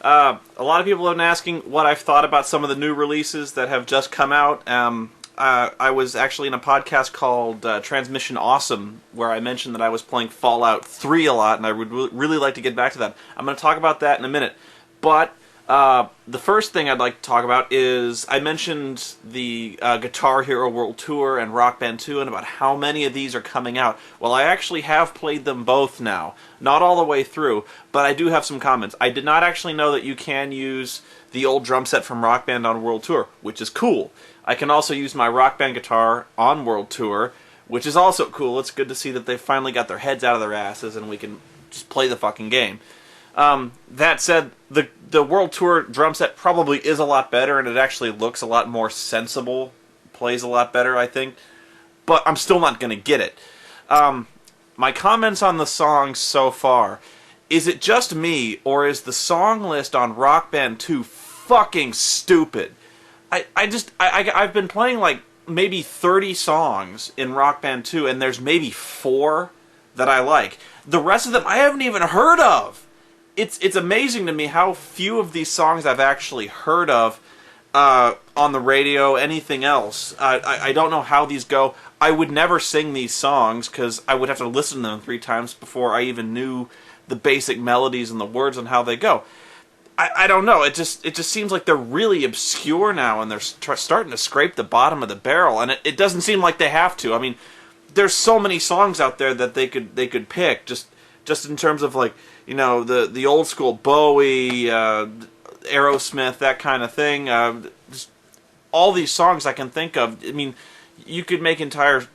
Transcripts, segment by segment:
A lot of people have been asking what I've thought about some of the new releases that have just come out. I was actually in a podcast called Transmission Awesome, where I mentioned that I was playing Fallout 3 a lot, and I would really like to get back to that. I'm going to talk about that in a minute. But the first thing I'd like to talk about is I mentioned the Guitar Hero World Tour and Rock Band 2 and about how many of these are coming out. Well, I actually have played them both now. Not all the way through, but I do have some comments. I did not actually know that you can use the old drum set from Rock Band on World Tour, which is cool. I can also use my Rock Band guitar on World Tour, which is also cool. It's good to see that they finally got their heads out of their asses and we can just play the fucking game. That said, the World Tour drum set probably is a lot better, and it actually looks a lot more sensible, plays a lot better, I think, but I'm still not going to get it. My comments on the songs so far, is it just me, or is the song list on Rock Band 2 fucking stupid? I've been playing like maybe 30 songs in Rock Band 2, and there's maybe 4 that I like. The rest of them I haven't even heard of. It's amazing to me how few of these songs I've actually heard of on the radio, anything else. I don't know how these go. I would never sing these songs because I would have to listen to them 3 times before I even knew the basic melodies and the words and how they go. I don't know. It just seems like they're really obscure now, and they're starting to scrape the bottom of the barrel, and it doesn't seem like they have to. I mean, there's so many songs out there that they could pick just in terms of, like, you know, the old school Bowie, Aerosmith, that kind of thing. Just all these songs I can think of. I mean, you could make entire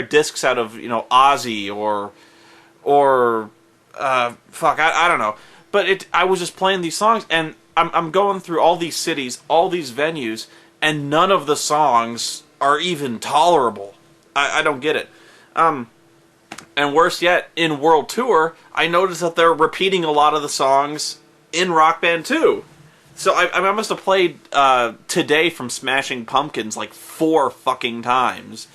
discs out of, you know, Ozzy or fuck, I don't know. But I was just playing these songs, and I'm going through all these cities, all these venues, and none of the songs are even tolerable. I don't get it. And worse yet, in World Tour, I noticed that they're repeating a lot of the songs in Rock Band 2. So I must have played Today from Smashing Pumpkins like 4 fucking times.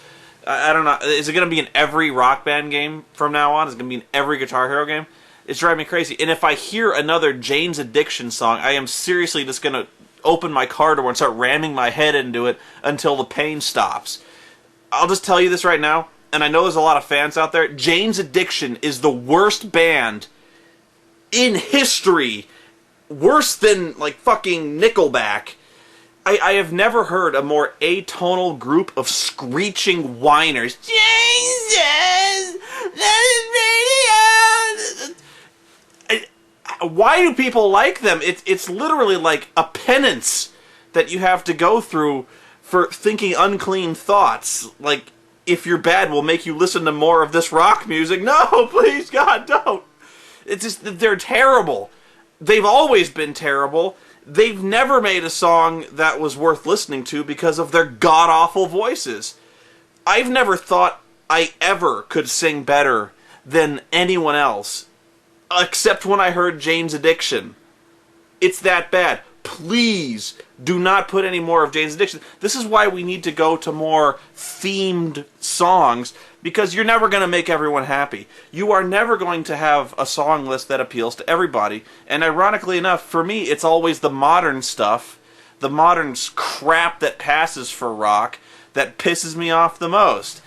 I don't know. Is it going to be in every Rock Band game from now on? Is it going to be in every Guitar Hero game? It's driving me crazy. And if I hear another Jane's Addiction song, I am seriously just going to open my car door and start ramming my head into it until the pain stops. I'll just tell you this right now, and I know there's a lot of fans out there. Jane's Addiction is the worst band in history. Worse than, like, fucking Nickelback. I have never heard a more atonal group of screeching whiners. Jesus! Why do people like them? It's literally like a penance that you have to go through for thinking unclean thoughts. Like, if you're bad, we'll make you listen to more of this rock music. No, please, God, don't. It's just, they're terrible. They've always been terrible. They've never made a song that was worth listening to because of their god-awful voices. I've never thought I ever could sing better than anyone else, except when I heard Jane's Addiction. It's that bad. Please do not put any more of Jane's Addiction. This is why we need to go to more themed songs, because you're never going to make everyone happy. You are never going to have a song list that appeals to everybody. And ironically enough, for me, it's always the modern stuff, the modern crap that passes for rock, that pisses me off the most.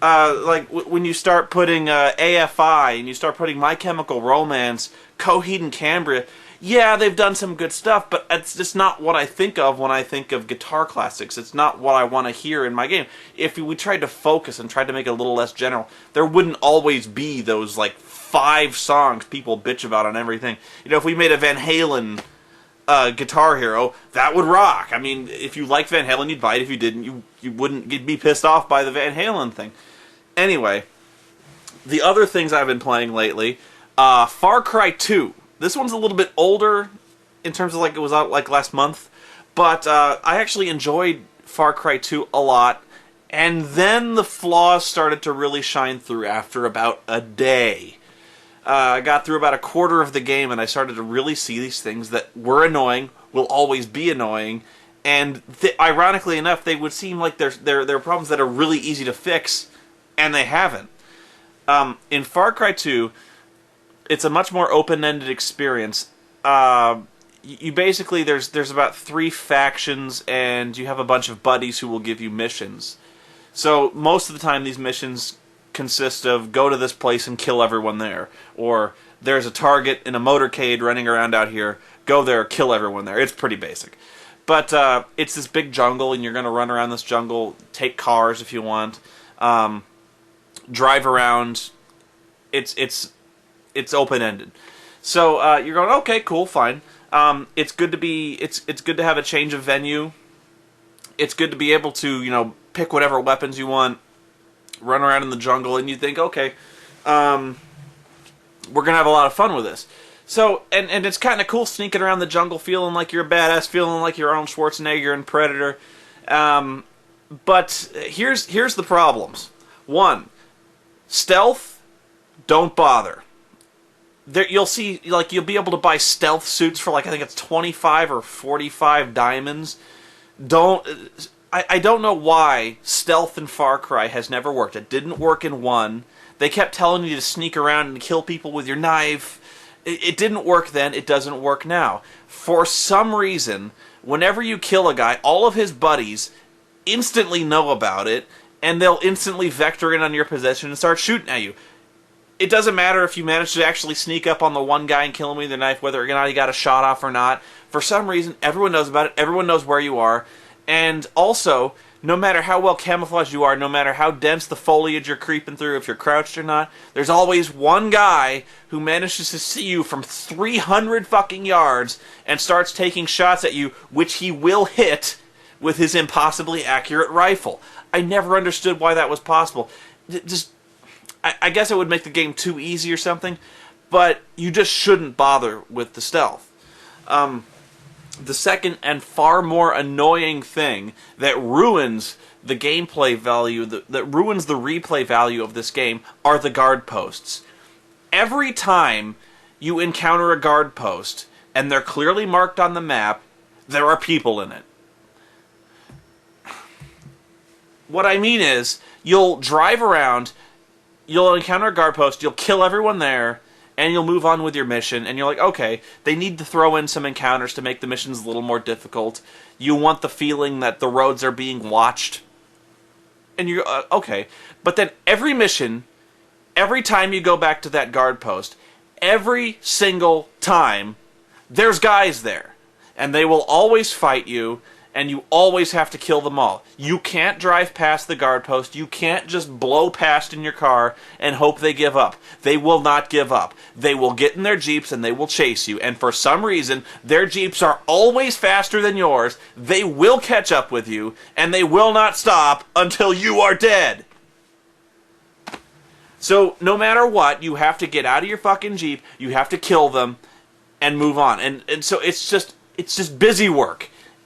Like when you start putting AFI and you start putting My Chemical Romance, Coheed and Cambria. Yeah, they've done some good stuff, but it's just not what I think of when I think of guitar classics. It's not what I want to hear in my game. If we tried to focus and tried to make it a little less general, there wouldn't always be those, like, 5 songs people bitch about on everything. You know, if we made a Van Halen Guitar Hero, that would rock. I mean, if you liked Van Halen, you'd buy it. If you didn't, you wouldn't be pissed off by the Van Halen thing. Anyway, the other things I've been playing lately, Far Cry 2. This one's a little bit older in terms of, like, it was out like last month, but I actually enjoyed Far Cry 2 a lot, and then the flaws started to really shine through after about a day. I got through about a quarter of the game, and I started to really see these things that were annoying, will always be annoying, and ironically enough, they would seem like they're problems that are really easy to fix, and they haven't. In Far Cry 2, it's a much more open-ended experience. you basically, there's about 3 factions, and you have a bunch of buddies who will give you missions. So most of the time these missions consist of go to this place and kill everyone there, or there's a target in a motorcade running around out here, go there, kill everyone there. It's pretty basic. But it's this big jungle, and you're going to run around this jungle, take cars if you want, drive around. It's open-ended. So you're going, okay, cool, fine. It's good to be. It's good to have a change of venue. It's good to be able to pick whatever weapons you want, run around in the jungle, and you think, okay, we're gonna have a lot of fun with this. So and it's kind of cool sneaking around the jungle, feeling like you're a badass, feeling like you're Arnold Schwarzenegger and Predator. But here's the problems. 1, stealth. Don't bother. There, you'll see, you'll be able to buy stealth suits for I think it's 25 or 45 diamonds. I don't know why stealth in Far Cry has never worked. It didn't work in 1. They kept telling you to sneak around and kill people with your knife. It didn't work then. It doesn't work now. For some reason, whenever you kill a guy, all of his buddies instantly know about it, and they'll instantly vector in on your position and start shooting at you. It doesn't matter if you manage to actually sneak up on the one guy and kill him with your knife, whether or not he got a shot off or not. For some reason, everyone knows about it. Everyone knows where you are. And also, no matter how well camouflaged you are, no matter how dense the foliage you're creeping through, if you're crouched or not, there's always one guy who manages to see you from 300 fucking yards and starts taking shots at you, which he will hit with his impossibly accurate rifle. I never understood why that was possible. I guess it would make the game too easy or something, but you just shouldn't bother with the stealth. The second and far more annoying thing that ruins the gameplay value, that ruins the replay value of this game, are the guard posts. Every time you encounter a guard post, and they're clearly marked on the map, there are people in it. What I mean is, you'll drive around, you'll encounter a guard post, you'll kill everyone there, and you'll move on with your mission, and you're like, okay, they need to throw in some encounters to make the missions a little more difficult. You want the feeling that the roads are being watched. And you're, okay. But then every mission, every time you go back to that guard post, every single time, there's guys there. And they will always fight you, and you always have to kill them all. You can't drive past the guard post. You can't just blow past in your car and hope they give up. They will not give up. They will get in their jeeps and they will chase you. And for some reason, their jeeps are always faster than yours. They will catch up with you, and they will not stop until you are dead. So no matter what, you have to get out of your fucking jeep, you have to kill them, and move on. And so it's just busy work.